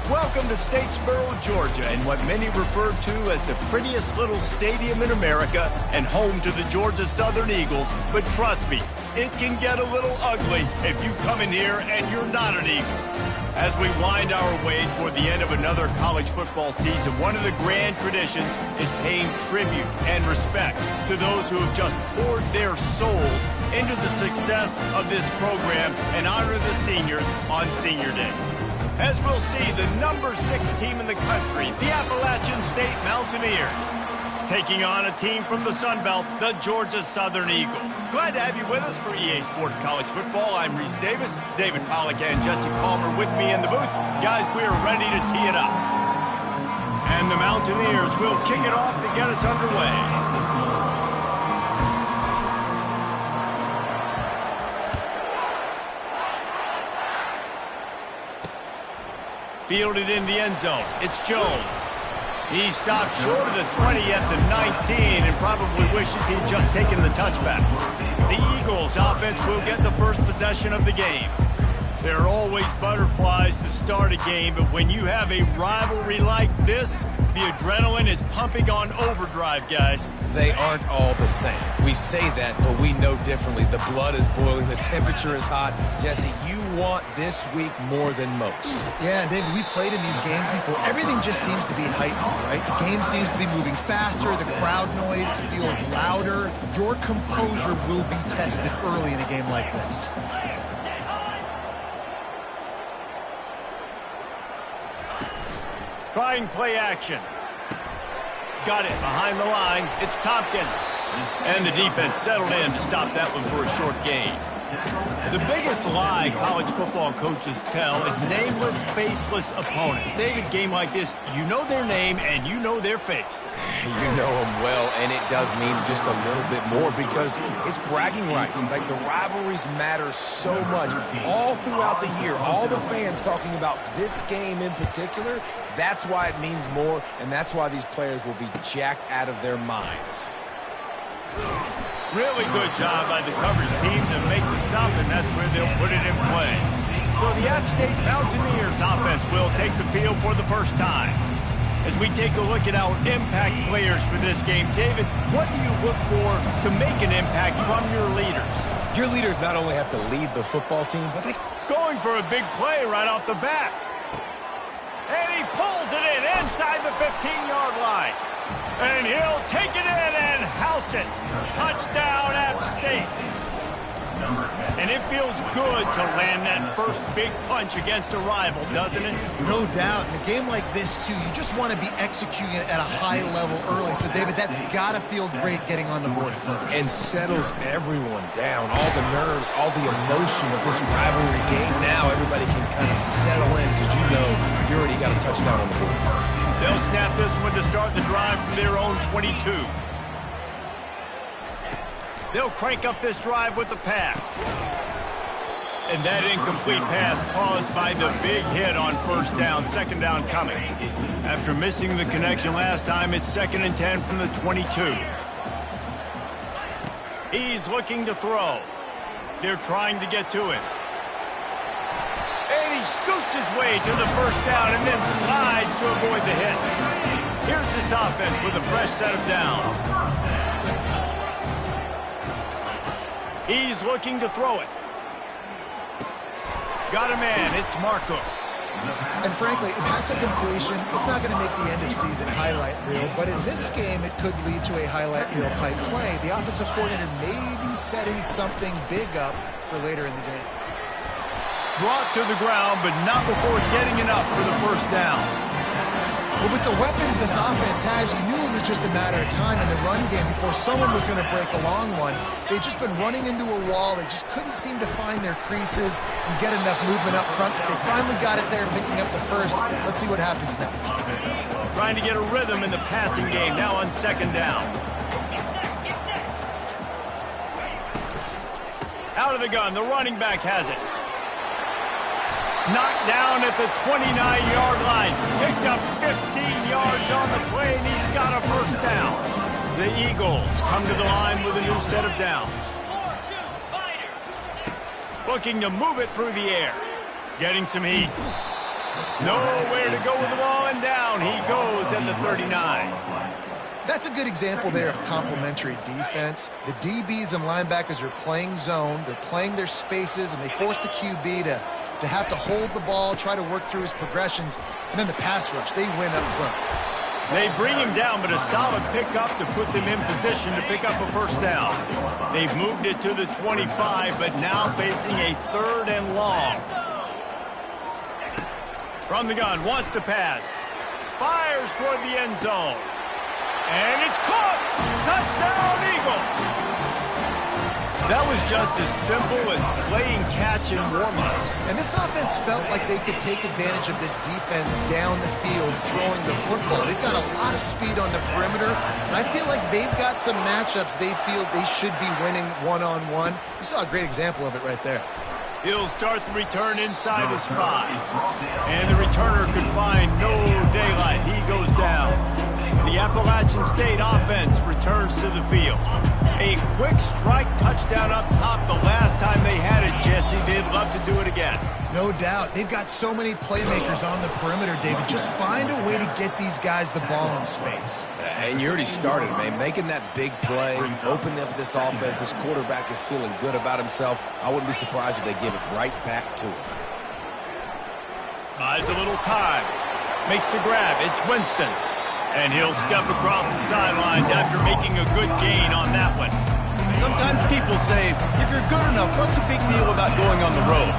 Welcome to Statesboro, Georgia, and what many refer to as the prettiest little stadium in America and home to the Georgia Southern Eagles. But trust me, it can get a little ugly if you come in here and you're not an Eagle. As we wind our way toward the end of another college football season, one of the grand traditions is paying tribute and respect to those who have just poured their souls into the success of this program and honor the seniors on Senior Day. As we'll see, the number 6 team in the country, the Appalachian State Mountaineers, taking on a team from the Sun Belt, the Georgia Southern Eagles. Glad to have you with us for EA Sports College Football. I'm Reese Davis, David Pollack and Jesse Palmer with me in the booth. Guys, we are ready to tee it up. And the Mountaineers will kick it off to get us underway. Fielded in the end zone. It's Jones. He stopped short of the 20 at the 19 and probably wishes he'd just taken the touchback. The Eagles offense will get the first possession of the game. There are always butterflies to start a game, but when you have a rivalry like this, the adrenaline is pumping on overdrive, guys. They aren't all the same. We say that, but we know differently. The blood is boiling. The temperature is hot. Jesse, you want this week more than most. Yeah, David, we played in these games before. Everything just seems to be heightened, right? The game seems to be moving faster. The crowd noise feels louder. Your composure will be tested early in a game like this. Trying play action. Got it behind the line. It's Tompkins. And the defense settled in to stop that one for a short gain. The biggest lie college football coaches tell is nameless, faceless opponents. David, game like this, you know their name and you know their face. You know them well, and it does mean just a little bit more because it's bragging rights. Like, the rivalries matter so much all throughout the year. All the fans talking about this game in particular, that's why it means more, and that's why these players will be jacked out of their minds. Really good job by the coverage team to make the stop, and that's where they'll put it in play. So the App State Mountaineers offense will take the field for the first time. As we take a look at our impact players for this game, David, what do you look for to make an impact from your leaders? Your leaders not only have to lead the football team, but they... Going for a big play right off the bat. And he pulls it in inside the 15-yard line. And he'll take it in and house it. Touchdown, App State. And it feels good to land that first big punch against a rival, doesn't it? No doubt. In a game like this, too, you just want to be executing it at a high level early. So, David, that's got to feel great getting on the board first. And settles everyone down. All the nerves, all the emotion of this rivalry game. Now everybody can kind of settle in because you know you already got a touchdown on the board. They'll snap this one to start the drive from their own 22. They'll crank up this drive with the pass. And that incomplete pass caused by the big hit on first down, second down coming. After missing the connection last time, it's 2nd and 10 from the 22. He's looking to throw. They're trying to get to him. And he scoots his way to the first down and then slides to avoid the hit. Here's this offense with a fresh set of downs. He's looking to throw it. Got a man. It's Marco. And frankly, if that's a completion, it's not going to make the end-of-season highlight reel. But in this game, it could lead to a highlight reel type play. The offensive coordinator may be setting something big up for later in the game. Brought to the ground, but not before getting enough for the first down. But with the weapons this offense has, you knew it was just a matter of time in the run game before someone was going to break a long one. They'd just been running into a wall. They just couldn't seem to find their creases and get enough movement up front. But they finally got it there, picking up the first. Let's see what happens next. Trying to get a rhythm in the passing game, now on second down. Out of the gun, the running back has it. Knocked down at the 29-yard line. Picked up 15 yards on the play, and he's got a first down. The Eagles come to the line with a new set of downs. Looking to move it through the air. Getting some heat. Nowhere to go with the ball, and down he goes at the 39. That's a good example there of complementary defense. The DBs and linebackers are playing zone, they're playing their spaces, and they force the QB to have to hold the ball, try to work through his progressions, and then the pass rush, they win up front. They bring him down, but a solid pickup to put them in position to pick up a first down. They've moved it to the 25, but now facing a 3rd and long. From the gun, wants to pass. Fires toward the end zone. And it's caught! Touchdown, Eagles! That was just as simple as playing catch and warm-ups. And this offense felt like they could take advantage of this defense down the field throwing the football. They've got a lot of speed on the perimeter, and I feel like they've got some matchups they feel they should be winning one-on-one. You saw a great example of it right there. He'll start the return inside his 5. And the returner could find no daylight. He goes down. The Appalachian State offense returns to the field. A quick strike touchdown up top the last time they had it, Jesse. They'd love to do it again. No doubt. They've got so many playmakers on the perimeter, David. Just find a way to get these guys the ball in space. And you already started, man. Making that big play, opening up this offense. This quarterback is feeling good about himself. I wouldn't be surprised if they give it right back to him. Buys a little time. Makes the grab. It's Winston. And he'll step across the sidelines after making a good gain on that one. Sometimes people say, if you're good enough, what's the big deal about going on the road?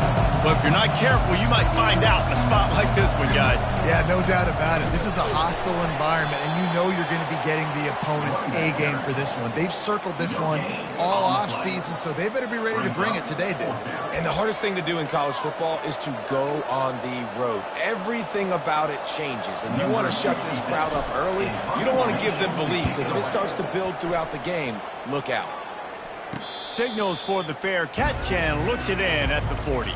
But if you're not careful, you might find out in a spot like this one, guys. Yeah, no doubt about it. This is a hostile environment, and you know you're going to be getting the opponent's A-game for this one. They've circled this one all off-season, so they better be ready to bring it today, dude. And the hardest thing to do in college football is to go on the road. Everything about it changes, and you want to shut this crowd up early. You don't want to give them belief, because if it starts to build throughout the game, look out. Signals for the fair catch and looks it in at the 40.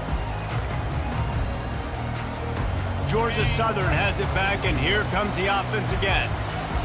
Georgia Southern has it back, and here comes the offense again.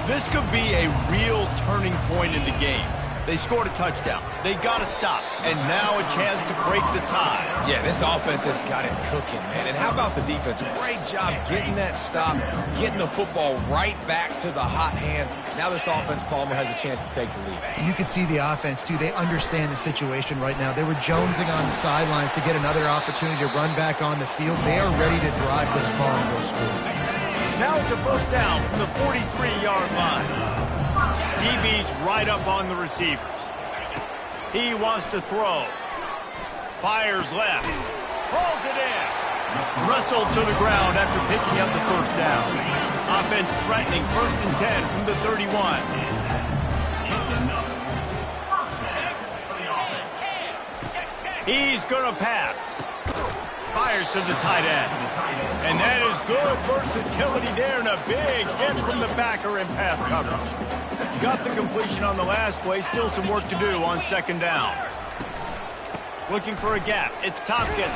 This could be a real turning point in the game. They scored a touchdown. They got to stop, and now a chance to break the tie. Yeah, this offense has got it cooking, man. And how about the defense? Great job getting that stop, getting the football right back to the hot hand. Now this offense, Palmer, has a chance to take the lead. You can see the offense, too. They understand the situation right now. They were jonesing on the sidelines to get another opportunity to run back on the field. They are ready to drive this ball and go score. Now it's a first down from the 43-yard line. DB's right up on the receivers. He wants to throw. Fires left. Pulls it in. Wrestled to the ground after picking up the first down. Offense threatening 1st and 10 from the 31. He's going to pass. Fires to the tight end. And that is good versatility there, and a big hit from the backer in pass coverage. Got the completion on the last play. Still some work to do on 2nd down. Looking for a gap. It's Tompkins.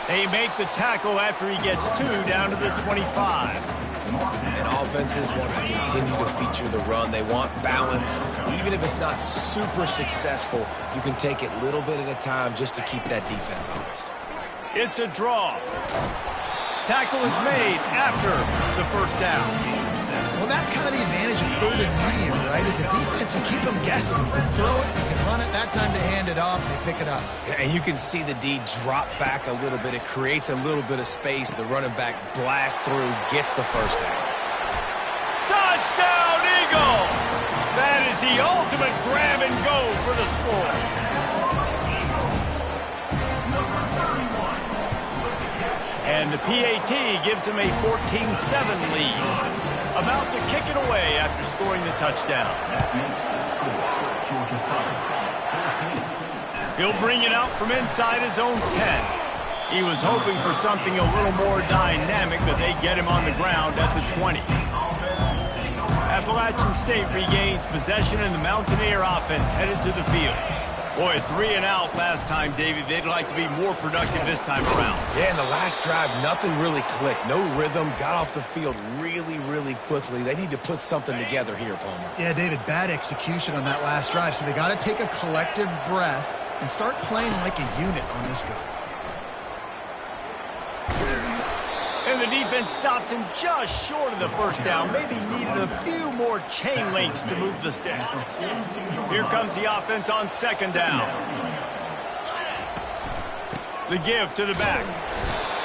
They make the tackle after he gets 2 down to the 25. And offenses want to continue to feature the run. They want balance. Even if it's not super successful, you can take it little bit at a time just to keep that defense honest. It's a draw. Tackle is made after the first down. Well, that's kind of the advantage of 3rd and medium, right? Is the defense, you keep them guessing. You can throw it, you can run it. That time they hand it off and they pick it up. And you can see the D drop back a little bit. It creates a little bit of space. The running back blasts through, gets the first down. Touchdown, Eagles! That is the ultimate grab and go for the score. And the PAT gives them a 14-7 lead. About to kick it away after scoring the touchdown. He'll bring it out from inside his own 10. He was hoping for something a little more dynamic, but they get him on the ground at the 20. Appalachian State regains possession, and the Mountaineer offense headed to the field. Boy, 3 and out last time, David. They'd like to be more productive this time around. Yeah, in the last drive, nothing really clicked. No rhythm, got off the field really quickly. They need to put something together here, Palmer. Yeah, David, bad execution on that last drive, so they got to take a collective breath and start playing like a unit on this drive. And the defense stops him just short of the first down. Maybe needed a few more chain links to move the sticks. Here comes the offense on second down. The give to the back.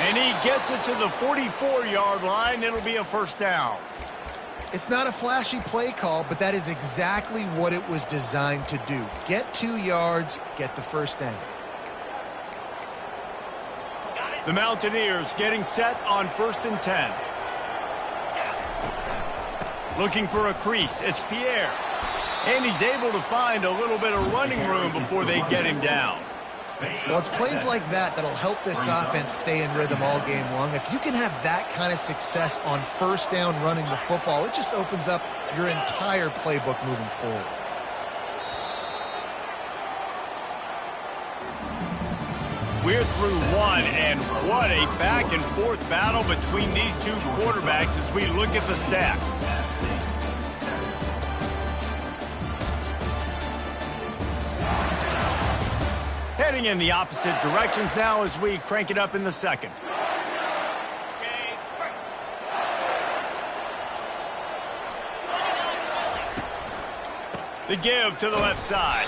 And he gets it to the 44-yard line. It'll be a first down. It's not a flashy play call, but that is exactly what it was designed to do. Get 2 yards, get the first down. The Mountaineers getting set on 1st and 10. Looking for a crease. It's Pierre. And he's able to find a little bit of running room before they get him down. Well, it's plays like that that'll help this offense stay in rhythm all game long. If you can have that kind of success on first down running the football, it just opens up your entire playbook moving forward. We're through one, and what a back-and-forth battle between these two quarterbacks as we look at the stats. Heading in the opposite directions now as we crank it up in the second. The give to the left side.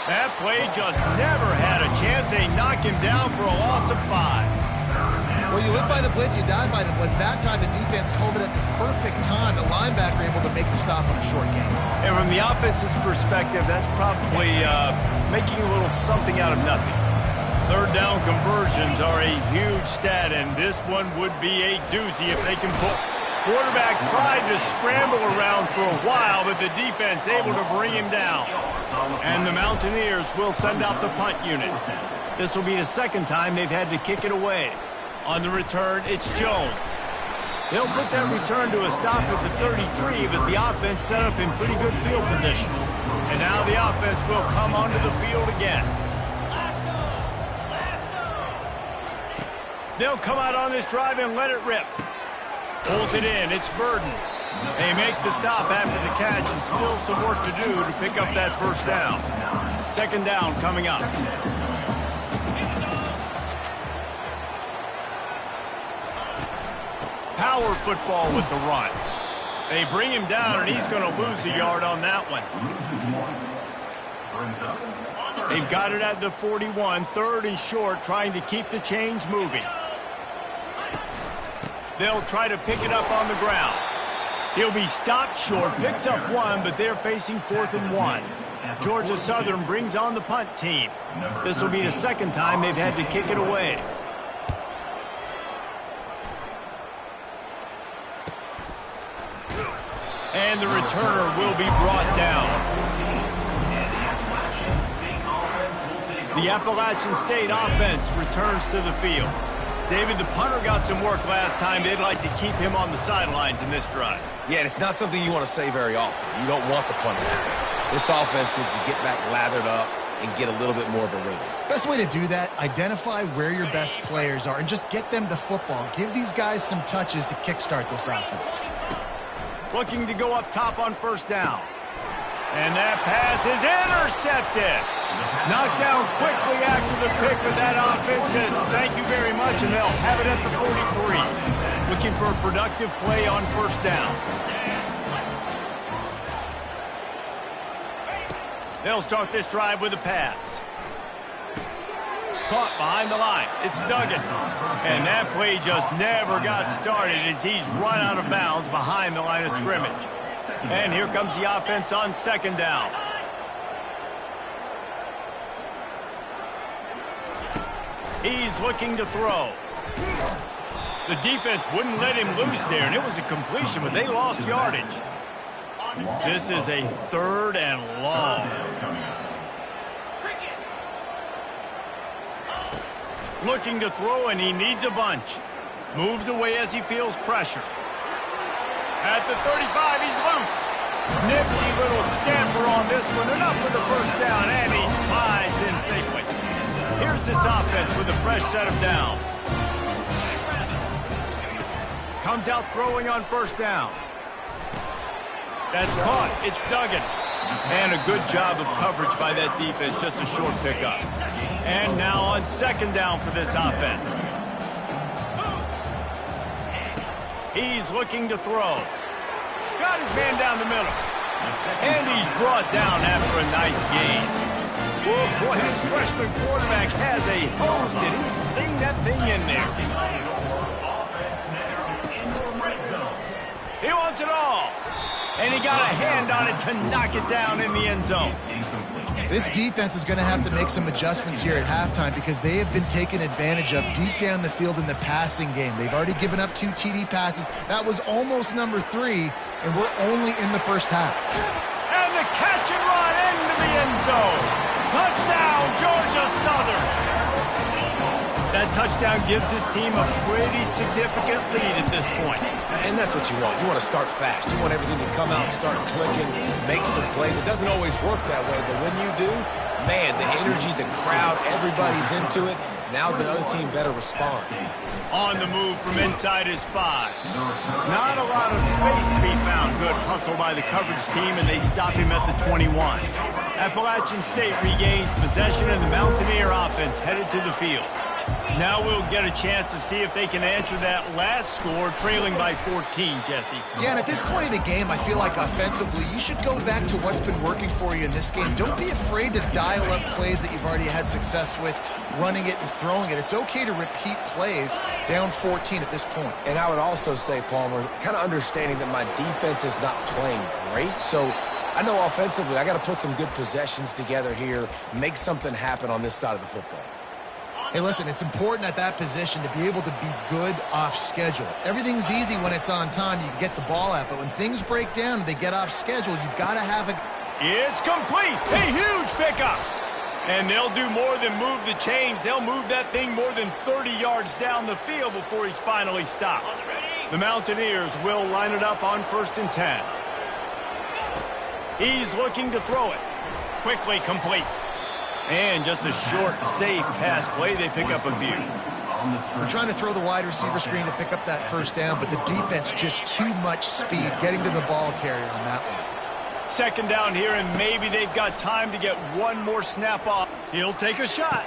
That play just never had a chance. They knock him down for a loss of 5. Well, you live by the blitz, you die by the blitz. That time the defense called it at the perfect time. The linebacker able to make the stop on a short game. And from the offense's perspective, that's probably making a little something out of nothing. Third down conversions are a huge stat, and this one would be a doozy if they can pull. Quarterback tried to scramble around for a while, but the defense able to bring him down. And the Mountaineers will send out the punt unit. This will be the second time they've had to kick it away. On the return, it's Jones. They'll put that return to a stop at the 33, but the offense set up in pretty good field position. And now the offense will come onto the field again. They'll come out on this drive and let it rip. Pulls it in. It's Burden. They make the stop after the catch, and still some work to do to pick up that first down. Second down coming up. Power football with the run. They bring him down, and he's going to lose a yard on that one. They've got it at the 41, third and short, trying to keep the chains moving. They'll try to pick it up on the ground. He'll be stopped short, picks up 1, but they're facing 4th and 1. Georgia Southern brings on the punt team. This will be the second time they've had to kick it away. And the returner will be brought down. The Appalachian State offense returns to the field. David, the punter got some work last time. They'd like to keep him on the sidelines in this drive. Yeah, it's not something you want to say very often. You don't want the punter there. This offense needs to get back lathered up and get a little bit more of a rhythm. Best way to do that, identify where your best players are and just get them the football. Give these guys some touches to kickstart this offense. Looking to go up top on first down. And that pass is intercepted. Knocked down quickly after the pick, but that offense says thank you very much, and they'll have it at the 43. Looking for a productive play on first down. They'll start this drive with a pass. Caught behind the line. It's Duggan. And that play just never got started as he's run out of bounds behind the line of scrimmage. And here comes the offense on second down. He's looking to throw. The defense wouldn't let him loose there, and it was a completion, but they lost yardage. This is a 3rd and long. Looking to throw, and he needs a bunch. Moves away as he feels pressure. At the 35, he's loose. Nifty little scamper on this one. Enough for the first down, and he slides in safely. Here's this offense with a fresh set of downs. Comes out throwing on first down. That's caught. It's Duggan. And a good job of coverage by that defense. Just a short pickup. And now on second down for this offense. He's looking to throw. Got his man down the middle. And he's brought down after a nice gain. Oh, boy, this freshman quarterback has a hose. Did he sing that thing in there? He wants it all. And he got a hand on it to knock it down in the end zone. This defense is going to have to make some adjustments here at halftime because they have been taken advantage of deep down the field in the passing game. They've already given up 2 TD passes. That was almost number 3, and we're only in the first half. And the catch and run into the end zone. Touchdown, Georgia Southern. That touchdown gives his team a pretty significant lead at this point. And that's what you want. You want to start fast. You want everything to come out and start clicking, make some plays. It doesn't always work that way, but when you do, man, the energy, the crowd, everybody's into it. Now the other team better respond. On the move from inside his 5. Not a lot of space to be found. Good hustle by the coverage team, and they stop him at the 21. Appalachian State regains possession, and the Mountaineer offense headed to the field. Now we'll get a chance to see if they can answer that last score, trailing by 14, Jesse. Yeah, and at this point in the game, I feel like offensively, you should go back to what's been working for you in this game. Don't be afraid to dial up plays that you've already had success with, running it and throwing it. It's okay to repeat plays down 14 at this point. And I would also say, Palmer, kind of understanding that my defense is not playing great, so I know offensively I got to put some good possessions together here, make something happen on this side of the football. Hey, listen, it's important at that position to be able to be good off schedule. Everything's easy when it's on time. You can get the ball out, but when things break down and they get off schedule, you've got to have a... It's complete. A huge pickup. And they'll do more than move the chains. They'll move that thing more than 30 yards down the field before he's finally stopped. The Mountaineers will line it up on 1st and 10. He's looking to throw it. Quickly complete. And just a short, safe pass play. They pick up a few. We're trying to throw the wide receiver screen to pick up that first down, but the defense just too much speed getting to the ball carrier on that one. 2nd down here, and maybe they've got time to get one more snap off. He'll take a shot.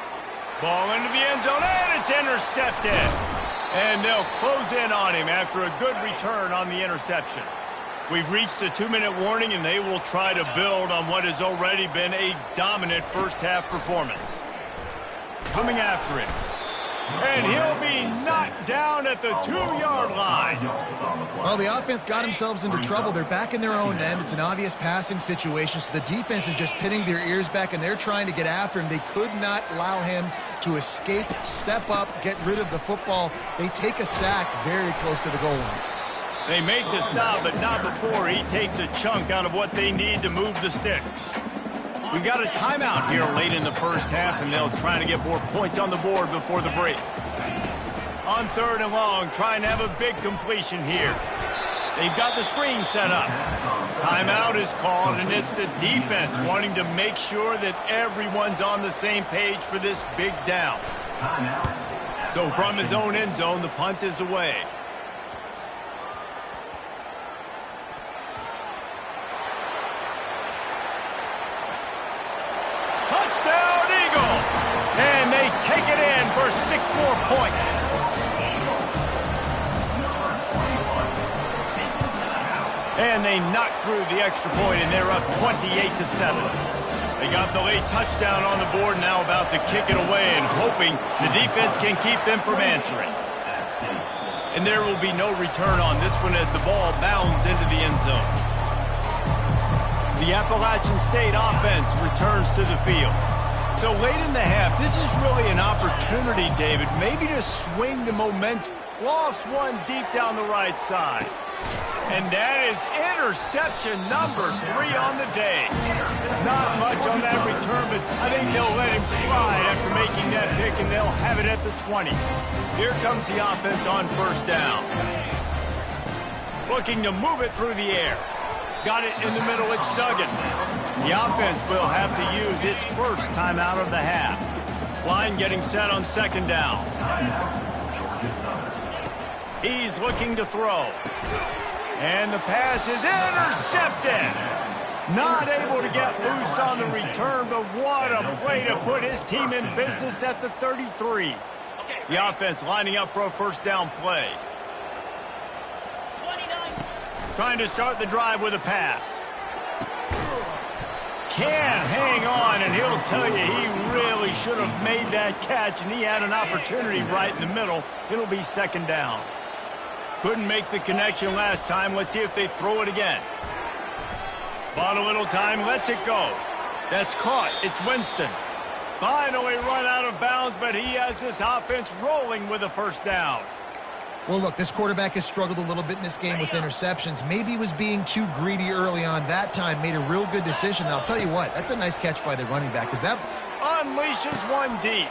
Ball into the end zone, and it's intercepted. And they'll close in on him after a good return on the interception. We've reached the 2-minute warning, and they will try to build on what has already been a dominant first-half performance. Coming after him. And he'll be knocked down at the 2-yard line. Well, the offense got themselves into trouble. They're back in their own end. It's an obvious passing situation, so the defense is just pinning their ears back, and they're trying to get after him. They could not allow him to escape, step up, get rid of the football. They take a sack very close to the goal line. They make the stop, but not before he takes a chunk out of what they need to move the sticks. We've got a timeout here late in the first half, and they'll try to get more points on the board before the break. On 3rd and long, trying to have a big completion here. They've got the screen set up. Timeout is called, and it's the defense wanting to make sure that everyone's on the same page for this big down. So from his own end zone, the punt is away. And they take it in for 6 more points. And they knock through the extra point, and they're up 28-7. They got the late touchdown on the board, now about to kick it away and hoping the defense can keep them from answering. And there will be no return on this one as the ball bounds into the end zone. The Appalachian State offense returns to the field. So late in the half, this is really an opportunity, David, maybe to swing the momentum. Lost one deep down the right side. And that is interception number 3 on the day. Not much on that return, but I think they'll let him slide after making that pick, and they'll have it at the 20. Here comes the offense on 1st down. Looking to move it through the air. Got it in the middle, it's Duggan. The offense will have to use its first timeout of the half. Line getting set on 2nd down. He's looking to throw. And the pass is intercepted. Not able to get loose on the return, but what a play to put his team in business at the 33. The offense lining up for a 1st down play. Trying to start the drive with a pass. Can't hang on, and he'll tell you he really should have made that catch, and he had an opportunity right in the middle. It'll be second down. Couldn't make the connection last time. Let's see if they throw it again. Bought a little time, lets it go. That's caught. It's Winston. Finally run out of bounds, but he has this offense rolling with a first down. Well, look, this quarterback has struggled a little bit in this game with interceptions. Maybe he was being too greedy early on. That time made a real good decision. And I'll tell you what, that's a nice catch by the running back. Because that unleashes one deep.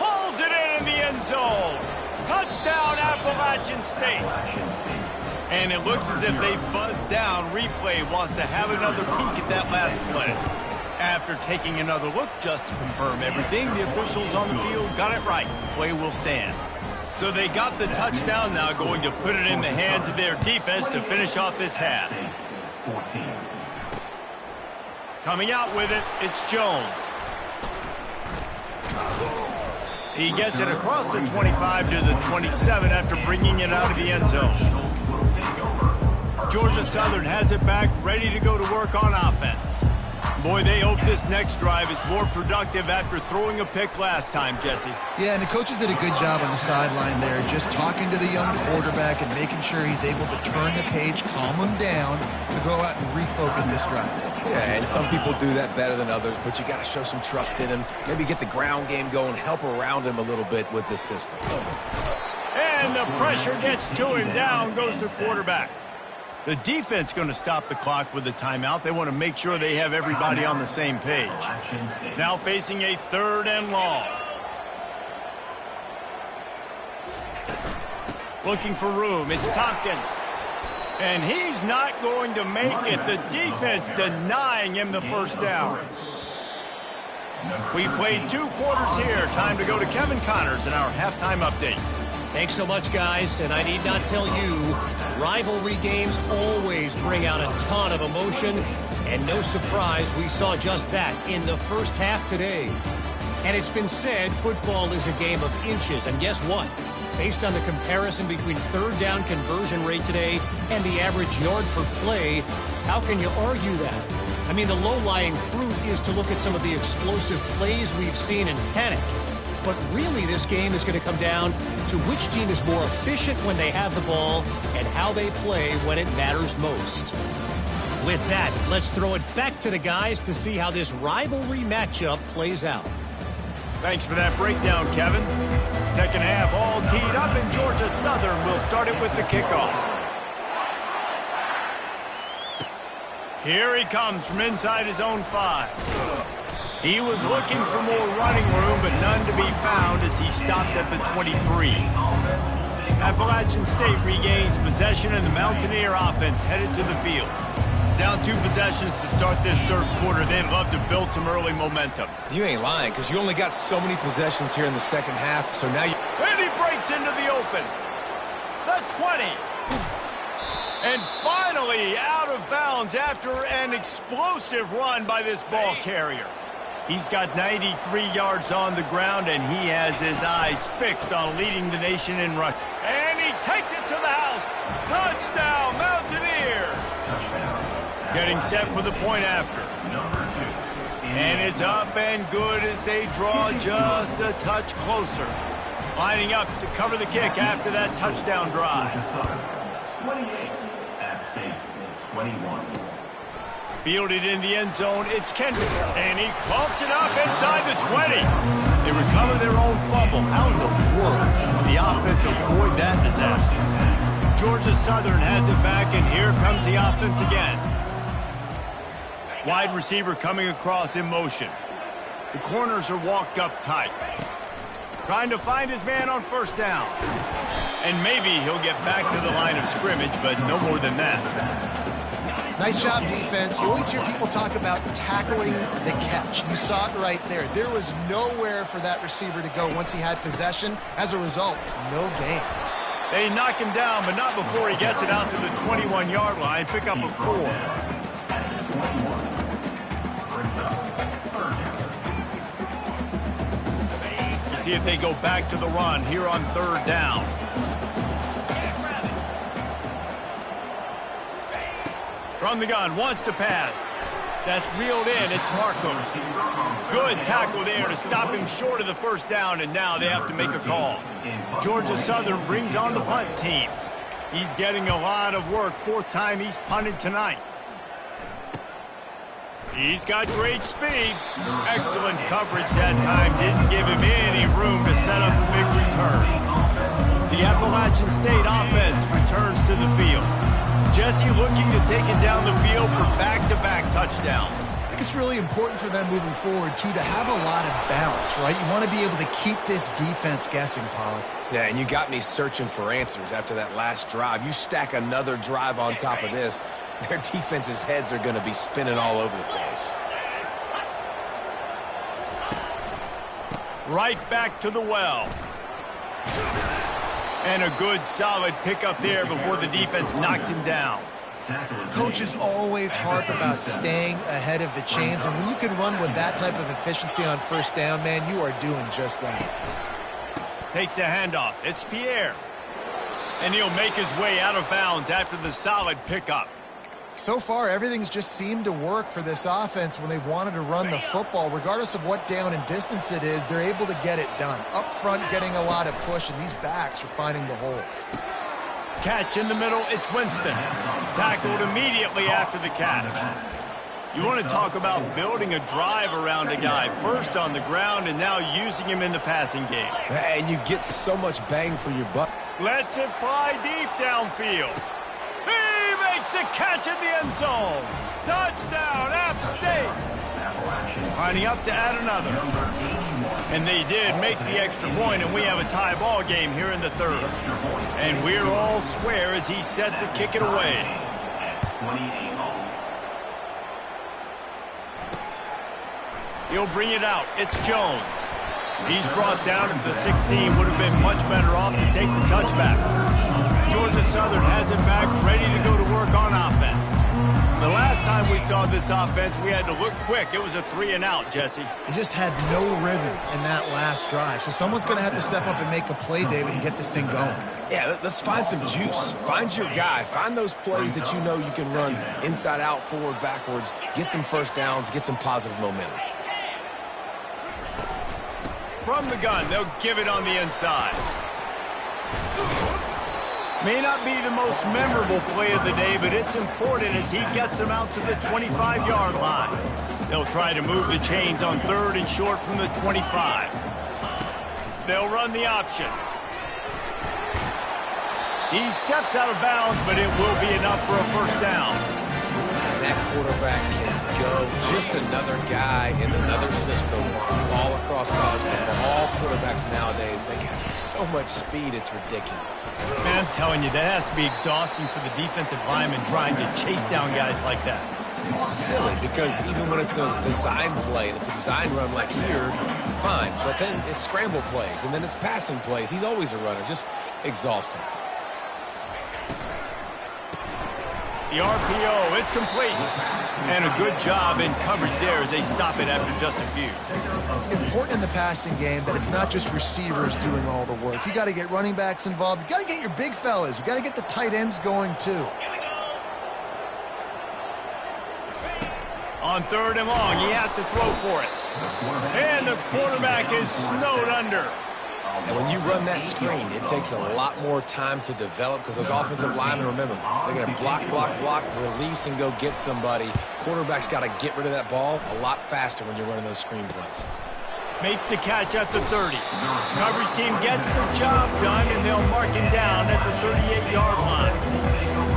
Pulls it in the end zone. Touchdown, Appalachian State. And it looks as if they buzzed down. Replay wants to have another peek at that last play. After taking another look just to confirm everything, the officials on the field got it right. Play will stand. So they got the touchdown, now going to put it in the hands of their defense to finish off this half. Coming out with it, it's Jones. He gets it across the 25 to the 27 after bringing it out of the end zone. Georgia Southern has it back, ready to go to work on offense. Boy, they hope this next drive is more productive after throwing a pick last time, Jesse. Yeah, and the coaches did a good job on the sideline there, just talking to the young quarterback and making sure he's able to turn the page, calm him down, to go out and refocus this drive. Yeah, and some people do that better than others, but you got to show some trust in him. Maybe get the ground game going, help around him a little bit with this system. And the pressure gets to him. Down goes the quarterback. The defense going to stop the clock with a timeout. They want to make sure they have everybody on the same page. Now facing a third and long. Looking for room. It's Tompkins. And he's not going to make it. The defense denying him the first down. We played 2 quarters here. Time to go to Kevin Connors in our halftime update. Thanks so much, guys, and I need not tell you, rivalry games always bring out a ton of emotion, and no surprise we saw just that in the first half today. And it's been said football is a game of inches, and guess what? Based on the comparison between third down conversion rate today and the average yard per play, how can you argue that? I mean, the low-lying fruit is to look at some of the explosive plays we've seen and panic. But really, this game is going to come down to which team is more efficient when they have the ball and how they play when it matters most. With that, let's throw it back to the guys to see how this rivalry matchup plays out. Thanks for that breakdown, Kevin. Second half all teed up, and Georgia Southern will start it with the kickoff. Here he comes from inside his own 5. He was looking for more running room, but none to be found as he stopped at the 23. Appalachian State regains possession, and the Mountaineer offense headed to the field. Down 2 possessions to start this third quarter. They'd love to build some early momentum. You ain't lying, because you only got so many possessions here in the second half, so now you... And he breaks into the open. The 20. And finally out of bounds after an explosive run by this ball carrier. He's got 93 yards on the ground, and he has his eyes fixed on leading the nation in rush. And he takes it to the house. Touchdown, Mountaineers! Getting set for the point after. And it's up and good as they draw just a touch closer. Lining up to cover the kick after that touchdown drive. 28, App State, 21. Fielded in the end zone, it's Kendrick, and he clumps it up inside the 20. They recover their own fumble. How in the world did the offense avoid that disaster? Georgia Southern has it back, and here comes the offense again. Wide receiver coming across in motion. The corners are walked up tight. Trying to find his man on first down. And maybe he'll get back to the line of scrimmage, but no more than that. Nice job, defense. You always hear people talk about tackling the catch. You saw it right there. There was nowhere for that receiver to go once he had possession. As a result, no gain. They knock him down, but not before he gets it out to the 21-yard line. Pick up a 4. We'll see if they go back to the run here on third down. From the gun, wants to pass. That's reeled in. It's Markham. Good tackle there to stop him short of the first down, and now they have to make a call. Georgia Southern brings on the punt team. He's getting a lot of work. Fourth time he's punted tonight. He's got great speed. Excellent coverage that time. Didn't give him any room to set up the big return. The Appalachian State offense returns to the field. Jesse looking to take it down the field for back-to-back touchdowns. I think it's really important for them moving forward, too, to have a lot of bounce, right? You want to be able to keep this defense guessing, Pollock. Yeah, and you got me searching for answers after that last drive. You stack another drive on top of this, their defense's heads are going to be spinning all over the place. Right back to the well. And a good, solid pickup there before the defense knocks him down. Coaches always harp about staying ahead of the chains, and when you can run with that type of efficiency on first down, man, you are doing just that. Takes the handoff. It's Pierre. And he'll make his way out of bounds after the solid pickup. So far, everything's just seemed to work for this offense when they've wanted to run the football. Regardless of what down and distance it is, they're able to get it done. Up front, getting a lot of push, and these backs are finding the holes. Catch in the middle, it's Winston. Tackled immediately after the catch. You want to talk about building a drive around a guy. First on the ground and now using him in the passing game. And you get so much bang for your buck. Lets it fly deep downfield. He makes the catch in the end zone. Touchdown, App State. Lining up to add another. And they did make the extra point, and we have a tie ball game here in the third. And we're all square as he's set to kick it away. He'll bring it out. It's Jones. He's brought down at the 16. Would have been much better off to take the touchback. Georgia Southern has it back, ready to go to work on offense. The last time we saw this offense, we had to look quick. It was a 3-and-out, Jesse. They just had no rhythm in that last drive. So someone's going to have to step up and make a play, David, and get this thing going. Yeah, let's find some juice. Find your guy. Find those plays that you know you can run inside out, forward, backwards. Get some first downs. Get some positive momentum. From the gun, they'll give it on the inside. May not be the most memorable play of the day, but it's important as he gets them out to the 25-yard line. They'll try to move the chains on third and short from the 25. They'll run the option. He steps out of bounds, but it will be enough for a first down. That quarterback can go. Just another guy in another system all across college football. All quarterbacks nowadays, they got so much speed, it's ridiculous. Man, I'm telling you, that has to be exhausting for the defensive lineman trying to chase down guys like that. It's silly because even when it's a design play and it's a design run like here, fine. But then it's scramble plays and then it's passing plays. He's always a runner, just exhausting. The RPO, it's complete. And a good job in coverage there as they stop it after just a few. Important in the passing game that it's not just receivers doing all the work. You got to get running backs involved. You got to get your big fellas. You got to get the tight ends going too. On third and long, he has to throw for it. And the quarterback is snowed under. And when you run that screen, it takes a lot more time to develop because those offensive linemen, remember, they're going to block, block, block, release, and go get somebody. Quarterback's got to get rid of that ball a lot faster when you're running those screen plays. Makes the catch at the 30. Coverage team gets the job done, and they'll mark him down at the 38-yard line.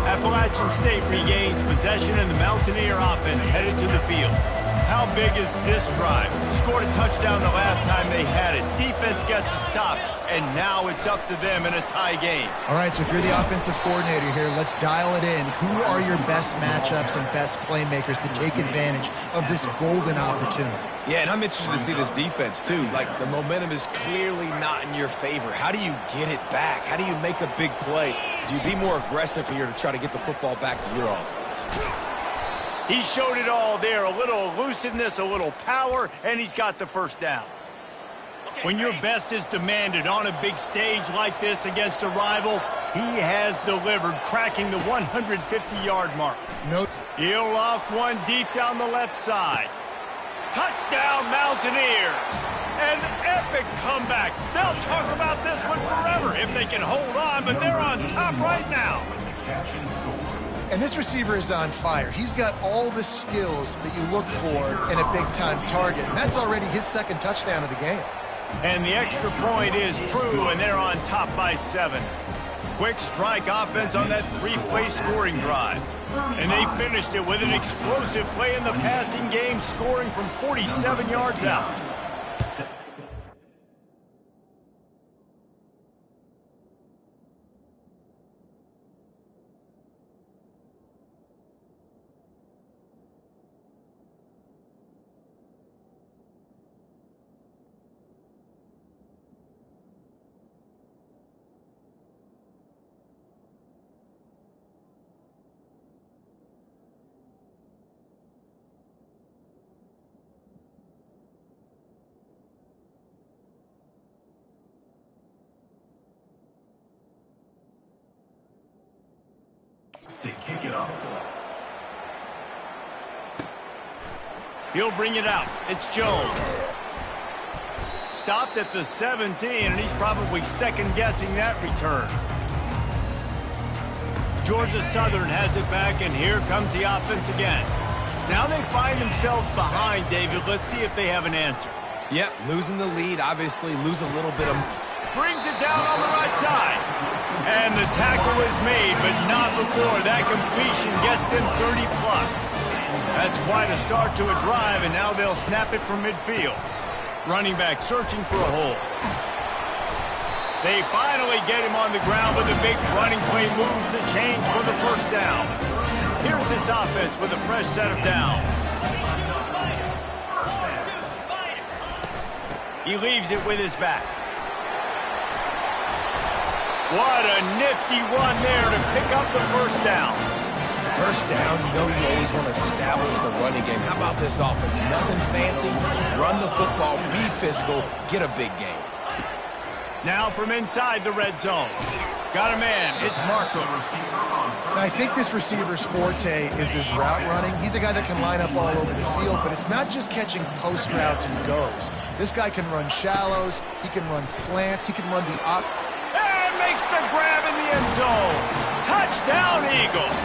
Appalachian State regains possession, and the Mountaineer offense headed to the field. How big is this drive? Scored a touchdown the last time they had it. Defense gets a stop, and now it's up to them in a tie game. All right, so if you're the offensive coordinator here, let's dial it in. Who are your best matchups and best playmakers to take advantage of this golden opportunity? Yeah, and I'm interested to see this defense, too. Like, the momentum is clearly not in your favor. How do you get it back? How do you make a big play? Do you be more aggressive here to try to get the football back to your offense? He showed it all there, a little elusiveness, a little power, and he's got the first down. When your best is demanded on a big stage like this against a rival, he has delivered, cracking the 150-yard mark. He'll loft one deep down the left side. Touchdown, Mountaineers! An epic comeback. They'll talk about this one forever if they can hold on, but they're on top right now. And this receiver is on fire. He's got all the skills that you look for in a big-time target, and that's already his second touchdown of the game. And the extra point is true, and they're on top by 7. Quick strike offense on that 3-play scoring drive. And they finished it with an explosive play in the passing game, scoring from 47 yards out. To kick it off. He'll bring it out. It's Jones. Stopped at the 17, and he's probably second-guessing that return. Georgia Southern has it back, and here comes the offense again. Now they find themselves behind, David. Let's see if they have an answer. Yep, losing the lead, obviously lose a little bit of... Brings it down on the right side. And the tackle is made, but not before that completion gets them 30-plus. That's quite a start to a drive, and now they'll snap it from midfield. Running back searching for a hole. They finally get him on the ground with a big running play moves to change for the first down. Here's this offense with a fresh set of downs. He leaves it with his back. What a nifty run there to pick up the first down. First down, you know you always want to establish the running game. How about this offense? Nothing fancy. Run the football, be physical, get a big gain. Now from inside the red zone. Got a man. It's Marco. And I think this receiver's forte is his route running. He's a guy that can line up all over the field, but it's not just catching post routes and goes. This guy can run shallows. He can run slants. He can run the up. Makes the grab in the end zone. Touchdown, Eagles.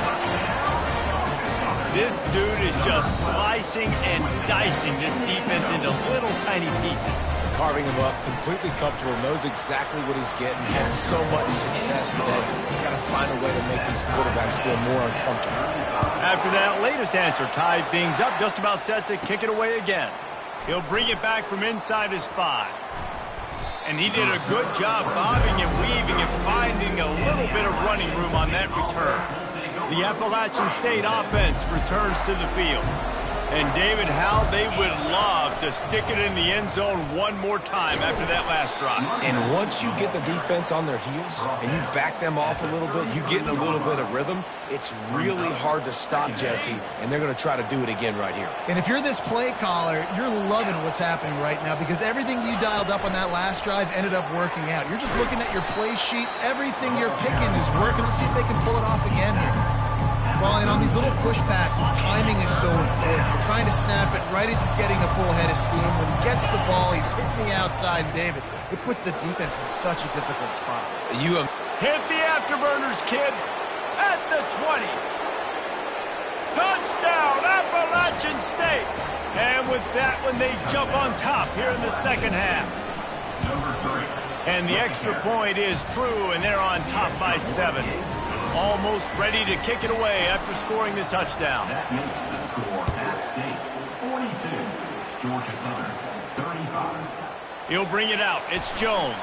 This dude is just slicing and dicing this defense into little tiny pieces. Carving him up, completely comfortable, knows exactly what he's getting, had so much success today. You got to find a way to make these quarterbacks feel more uncomfortable. After that latest answer tied things up, just about set to kick it away again. He'll bring it back from inside his 5. And he did a good job bobbing and weaving and finding a little bit of running room on that return. The Appalachian State offense returns to the field. And David, how they would love to stick it in the end zone one more time after that last drive. And once you get the defense on their heels and you back them off a little bit, you get in a little bit of rhythm, it's really hard to stop Jesse, and they're going to try to do it again right here. And if you're this play caller, you're loving what's happening right now because everything you dialed up on that last drive ended up working out. You're just looking at your play sheet. Everything you're picking is working. Let's see if they can pull it off again here. Well, and on these little push passes, timing is so important. We're trying to snap it right as he's getting a full head of steam. When he gets the ball, he's hitting the outside, David. It puts the defense in such a difficult spot. Hit the afterburners, kid, at the 20. Touchdown, Appalachian State. And with that one, they jump on top here in the second half. And the extra point is true, and they're on top by 7. Almost ready to kick it away after scoring the touchdown. That makes the score App State 42, Georgia Southern 35. He'll bring it out. It's Jones.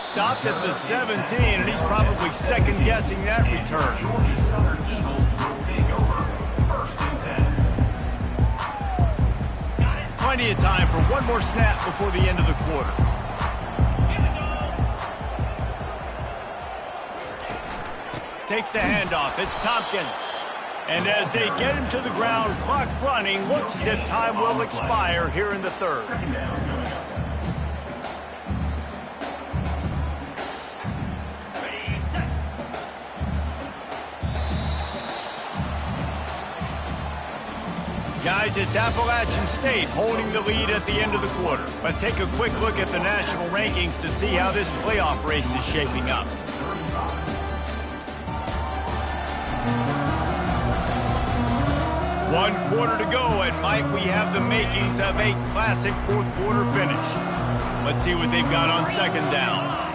Stopped at the 17, and he's probably second-guessing that return. Georgia Southern Eagles will take over first and 10. Plenty of time for one more snap before the end of the quarter. Takes the handoff. It's Tompkins. And as they get him to the ground, clock running, looks as if time will expire here in the third. Guys, it's Appalachian State holding the lead at the end of the quarter. Let's take a quick look at the national rankings to see how this playoff race is shaping up. One quarter to go, and might we have the makings of a classic fourth quarter finish. Let's see what they've got on second down.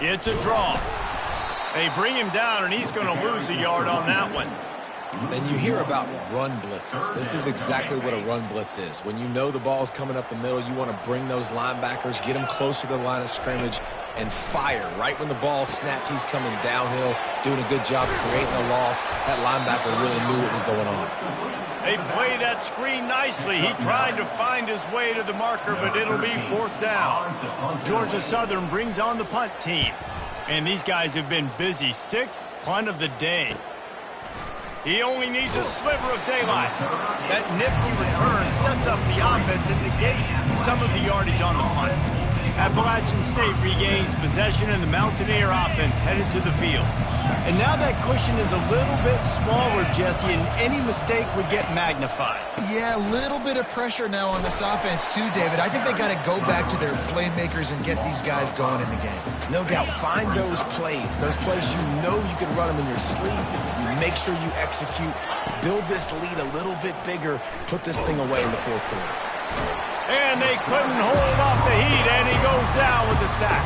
It's a draw. They bring him down, and he's going to lose a yard on that one. And you hear about run blitzes. This is exactly what a run blitz is. When you know the ball's coming up the middle, you want to bring those linebackers, get them closer to the line of scrimmage, and fire. Right when the ball snapped, he's coming downhill, doing a good job creating a loss. That linebacker really knew what was going on. They play that screen nicely. He tried to find his way to the marker, but it'll be fourth down. Georgia Southern brings on the punt team. And these guys have been busy. Sixth punt of the day. He only needs a sliver of daylight. That nifty return sets up the offense and negates some of the yardage on the punt. Appalachian State regains possession, and the Mountaineer offense headed to the field. And now that cushion is a little bit smaller, Jesse, and any mistake would get magnified. Yeah, a little bit of pressure now on this offense too, David. I think they got to go back to their playmakers and get these guys going in the game. No doubt. Find those plays you know you can run them in your sleep. You make sure you execute. Build this lead a little bit bigger. Put this thing away in the fourth quarter. And they couldn't hold off the heat, and he goes down with the sack.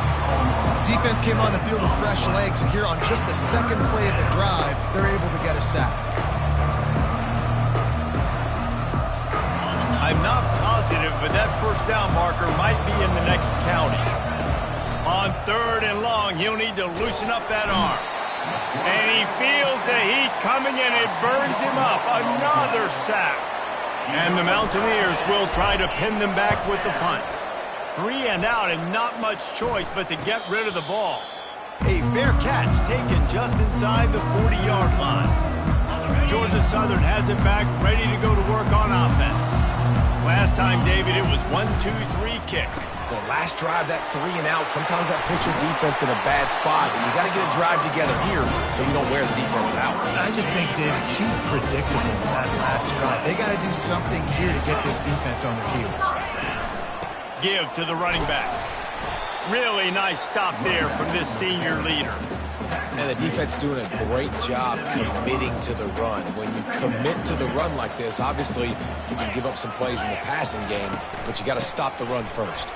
Defense came on the field with fresh legs, and here on just the second play of the drive, they're able to get a sack. I'm not positive, but that first down marker might be in the next county. On third and long, he'll need to loosen up that arm. And he feels the heat coming, and it burns him up. Another sack. And the Mountaineers will try to pin them back with the punt. 3 and out, and not much choice but to get rid of the ball. A fair catch taken just inside the 40-yard line. Georgia Southern has it back, ready to go to work on offense. Last time, David, it was 1-2-3 kick. The last drive, that 3 and out, sometimes that puts your defense in a bad spot, and you got to get a drive together here so you don't wear the defense out. I just think, David, too predictable that last drive. They got to do something here to get this defense on their heels. Give to the running back. Really nice stop there from this senior leader. And the defense doing a great job committing to the run. When you commit to the run like this, obviously you can give up some plays in the passing game, but you got to stop the run first.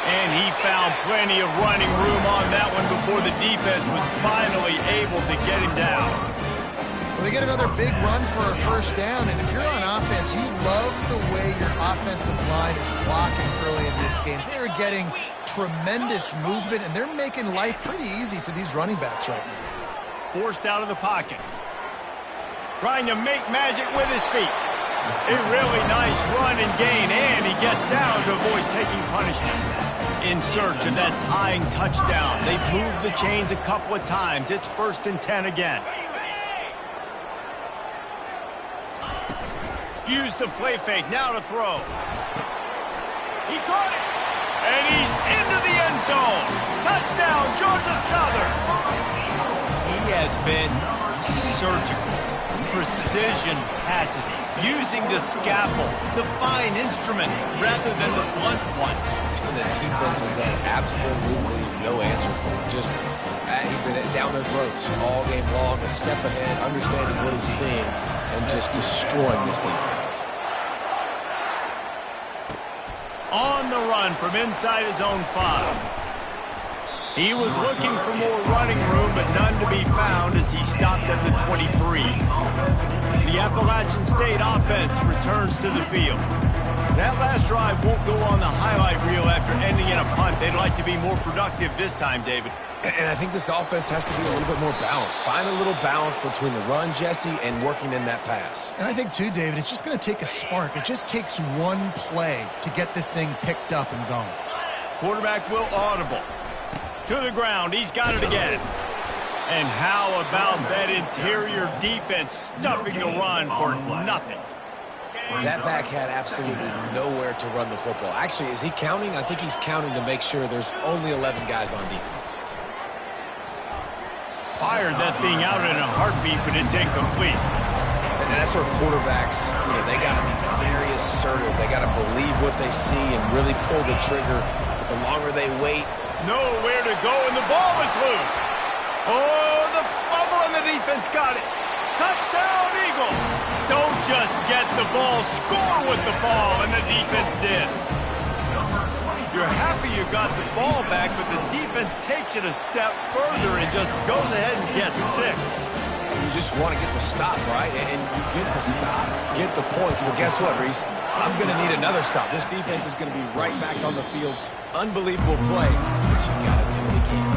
And he found plenty of running room on that one before the defense was finally able to get him down. Well, they get another big run for a first down, and if you're on offense, you love the way your offensive line is blocking early in this game. They're getting tremendous movement, and they're making life pretty easy for these running backs right now. Forced out of the pocket. Trying to make magic with his feet. A really nice run and gain, and he gets down to avoid taking punishment. In search of that tying touchdown. They've moved the chains a couple of times. It's 1st and 10 again. Use the play fake, now to throw. He caught it, and he's into the end zone. Touchdown, Georgia Southern. He has been surgical, precision passes, using the scalpel, the fine instrument, rather than the blunt one. And the defense has had absolutely no answer for him. Just, he's been down their throats all game long, a step ahead, understanding what he's seeing, and just destroying this defense. On the run from inside his own 5. He was looking for more running room, but none to be found as he stopped at the 23. The Appalachian State offense returns to the field. That last drive won't go on the highlight reel after ending in a punt. They'd like to be more productive this time, David. And I think this offense has to be a little bit more balanced. Find a little balance between the run, Jesse, and working in that pass. And I think, too, David, it's just going to take a spark. It just takes one play to get this thing picked up and going. Quarterback will audible. To the ground. He's got it again. And how about that interior defense stuffing the run for nothing? That back had absolutely nowhere to run the football. Actually, is he counting? I think he's counting to make sure there's only 11 guys on defense. Fired that thing out in a heartbeat, but it's incomplete. And that's where quarterbacks, they got to be very assertive. They got to believe what they see and really pull the trigger. But the longer they wait, nowhere to go, and the ball is loose. Oh, the fumble, and the defense got it. Touchdown, Eagles. Don't just get the ball, score with the ball, and the defense did. You're happy you got the ball back, but the defense takes it a step further and just goes ahead and gets 6. you just want to get the stop, right? And you get the stop, get the points. But guess what, Reese? I'm going to need another stop. This defense is going to be right back on the field. Unbelievable play, but you got to do it again.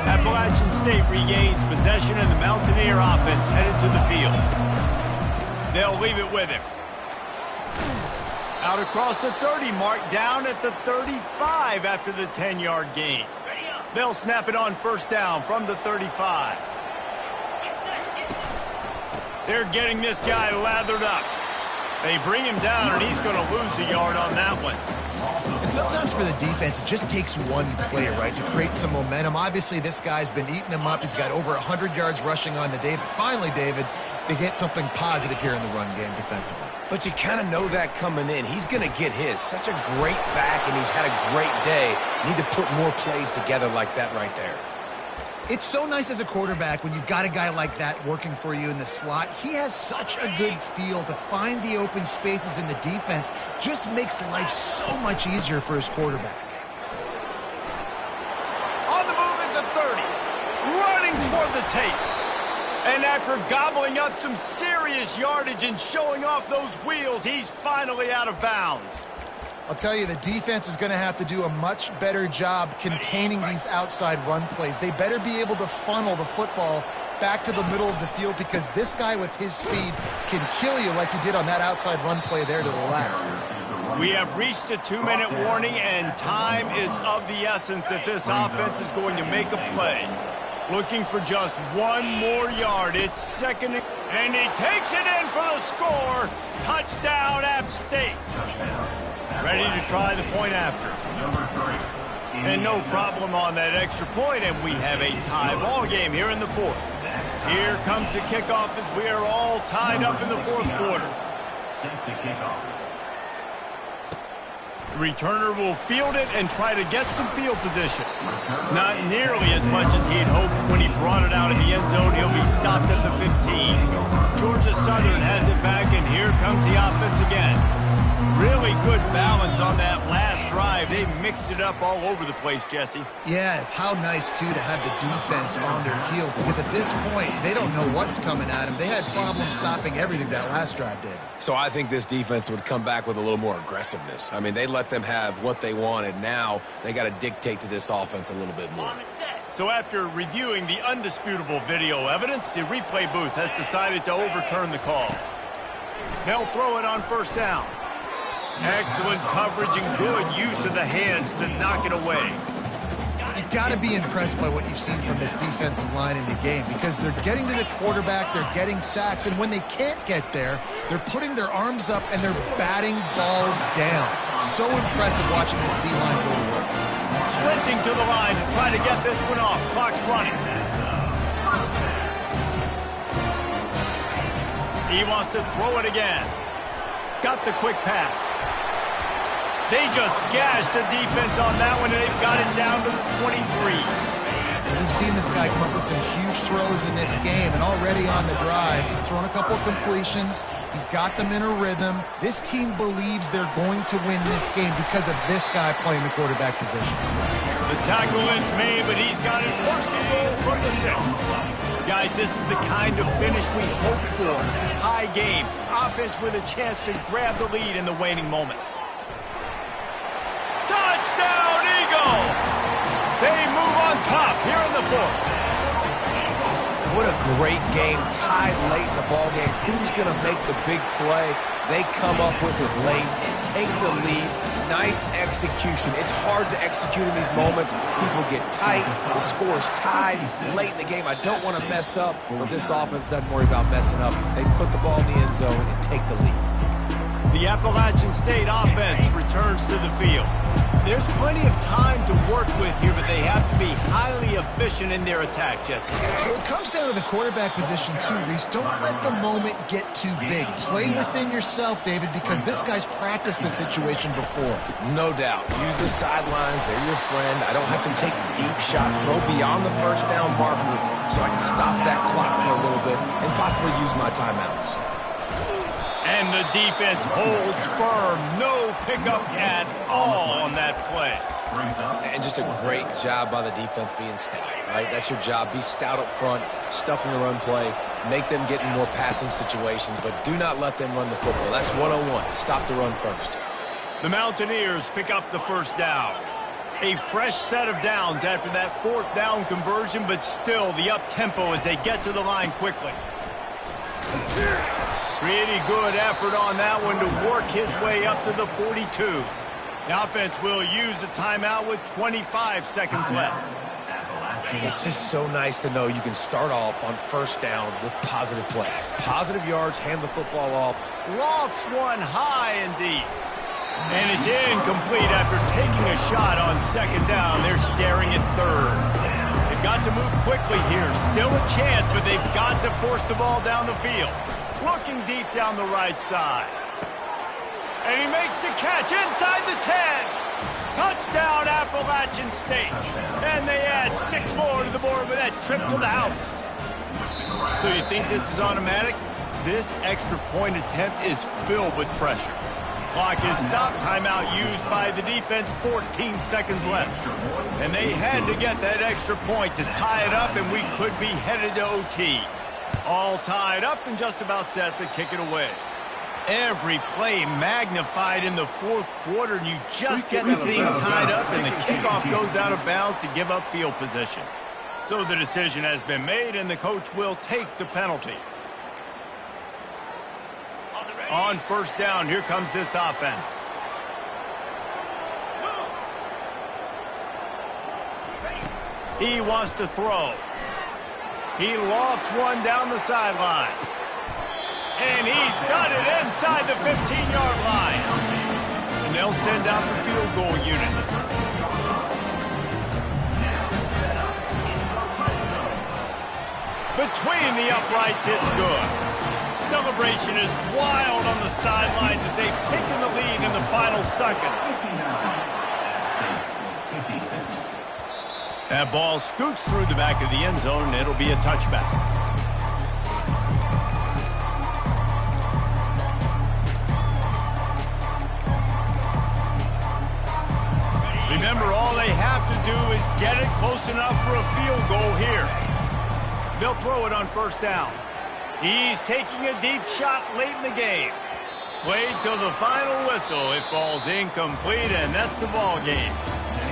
Appalachian State regains possession, and the Mountaineer offense headed to the field. They'll leave it with him. Out across the 30 mark, down at the 35 after the 10-yard gain. They'll snap it on first down from the 35. They're getting this guy lathered up. They bring him down, and he's going to lose a yard on that one. And sometimes for the defense, it just takes one play, right, to create some momentum. Obviously, this guy's been eating him up. He's got over 100 yards rushing on the day. But finally, David, they get something positive here in the run game defensively. But you kind of know that coming in. He's going to get his. Such a great back, and he's had a great day. Need to put more plays together like that right there. It's so nice as a quarterback when you've got a guy like that working for you in the slot. He has such a good feel to find the open spaces in the defense. Just makes life so much easier for his quarterback. On the move at the 30. Running toward the tape. And after gobbling up some serious yardage and showing off those wheels, he's finally out of bounds. I'll tell you, the defense is going to have to do a much better job containing these outside run plays. They better be able to funnel the football back to the middle of the field, because this guy with his speed can kill you like he did on that outside run play there to the left. We have reached the 2-minute warning, and time is of the essence if this offense is going to make a play. Looking for just one more yard. It's second, and he takes it in for the score. Touchdown, App State. Ready to try the point after. And no problem on that extra point, and we have a tie ball game here in the fourth. Here comes the kickoff as we are all tied up in the fourth quarter. The returner will field it and try to get some field position. Not nearly as much as he had hoped when he brought it out in the end zone. He'll be stopped at the 15. Georgia Southern has it back, and here comes the offense again. Really good balance on that last drive. They mixed it up all over the place, Jesse. Yeah, how nice, too, to have the defense on their heels, because at this point, they don't know what's coming at them. They had problems stopping everything that last drive did. So I think this defense would come back with a little more aggressiveness. I mean, they let them have what they wanted. Now they got to dictate to this offense a little bit more. So after reviewing the undisputable video evidence, the replay booth has decided to overturn the call. They'll throw it on first down. Excellent coverage and good use of the hands to knock it away. You've got to be impressed by what you've seen from this defensive line in the game, because they're getting to the quarterback, they're getting sacks, and when they can't get there, they're putting their arms up and they're batting balls down. So impressive watching this D-line go to work. Sprinting to the line to try to get this one off. Clock's running. He wants to throw it again. Got the quick pass. They just gashed the defense on that one, and they've got it down to the 23. We've seen this guy come up with some huge throws in this game, and already on the drive, he's thrown a couple of completions. He's got them in a rhythm. This team believes they're going to win this game because of this guy playing the quarterback position. The tackle is made, but he's got it first and goal from the 6. Guys, this is the kind of finish we hope for. Tie game. Offense with a chance to grab the lead in the waning moments. Touchdown, Eagles! They move on top here in the fourth. What a great game, tied late in the ball game. Who's going to make the big play? They come up with it late, take the lead. Nice execution. It's hard to execute in these moments. People get tight. The score's tied late in the game. I don't want to mess up, but this offense doesn't worry about messing up. They put the ball in the end zone and take the lead. The Appalachian State offense returns to the field. There's plenty of time to work with here, but they have to be highly efficient in their attack, Jesse. So it comes down to the quarterback position too, Reese. Don't let the moment get too big. Play within yourself, David, because this guy's practiced this situation before. No doubt. Use the sidelines. They're your friend. I don't have to take deep shots, throw beyond the first down marker so I can stop that clock for a little bit and possibly use my timeouts. And the defense holds firm. No pickup at all on that play. And just a great job by the defense being stout, right? That's your job. Be stout up front, stuff in the run play, make them get in more passing situations, but do not let them run the football. That's 101. Stop the run first. The Mountaineers pick up the first down. A fresh set of downs after that fourth down conversion, but still the up-tempo as they get to the line quickly. Pretty good effort on that one to work his way up to the 42. The offense will use a timeout with 25 seconds left. It's just so nice to know you can start off on first down with positive plays. Positive yards, hand the football off. Lofts one high and deep. And it's incomplete after taking a shot on second down. They're staring at third. They've got to move quickly here. Still a chance, but they've got to force the ball down the field. Looking deep down the right side. And he makes the catch inside the 10. Touchdown, Appalachian State. And they add 6 more to the board with that trip to the house. So you think this is automatic? This extra point attempt is filled with pressure. Clock is stopped. Timeout used by the defense. 14 seconds left. And they had to get that extra point to tie it up, and we could be headed to OT. All tied up and just about set to kick it away. Every play magnified in the fourth quarter, and you just get the thing tied up, and the kickoff goes out of bounds to give up field position. So the decision has been made, and the coach will take the penalty. On first down, here comes this offense. He wants to throw. He lofts one down the sideline. And he's got it inside the 15-yard line. And they'll send out the field goal unit. Between the uprights, it's good. Celebration is wild on the sidelines as they've taken the lead in the final seconds. That ball scoots through the back of the end zone, and it'll be a touchback. Remember, all they have to do is get it close enough for a field goal here. They'll throw it on first down. He's taking a deep shot late in the game. Played till the final whistle. It falls incomplete, and that's the ball game.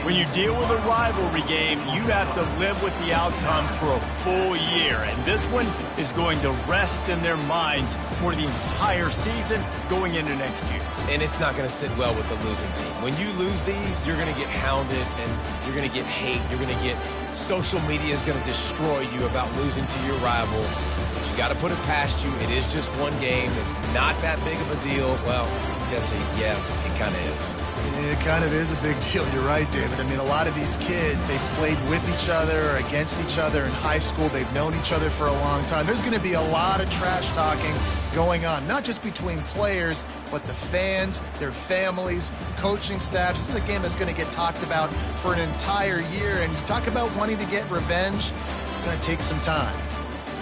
When you deal with a rivalry game, you have to live with the outcome for a full year. And this one is going to rest in their minds for the entire season going into next year. And it's not going to sit well with the losing team. When you lose these, you're going to get hounded and you're going to get hate. You're going to get social media is going to destroy you about losing to your rival. But you got to put it past you. It is just one game. It's not that big of a deal. Well, Jesse, yeah, it kind of is. It kind of is a big deal. You're right, David. I mean, a lot of these kids, they've played with each other or against each other in high school. They've known each other for a long time. There's going to be a lot of trash talking going on, not just between players, but the fans, their families, coaching staff. This is a game that's going to get talked about for an entire year. And you talk about wanting to get revenge, it's going to take some time.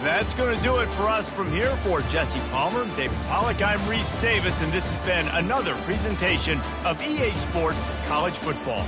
That's going to do it for us from here. For Jesse Palmer, David Pollack, I'm Reese Davis, and this has been another presentation of EA Sports College Football.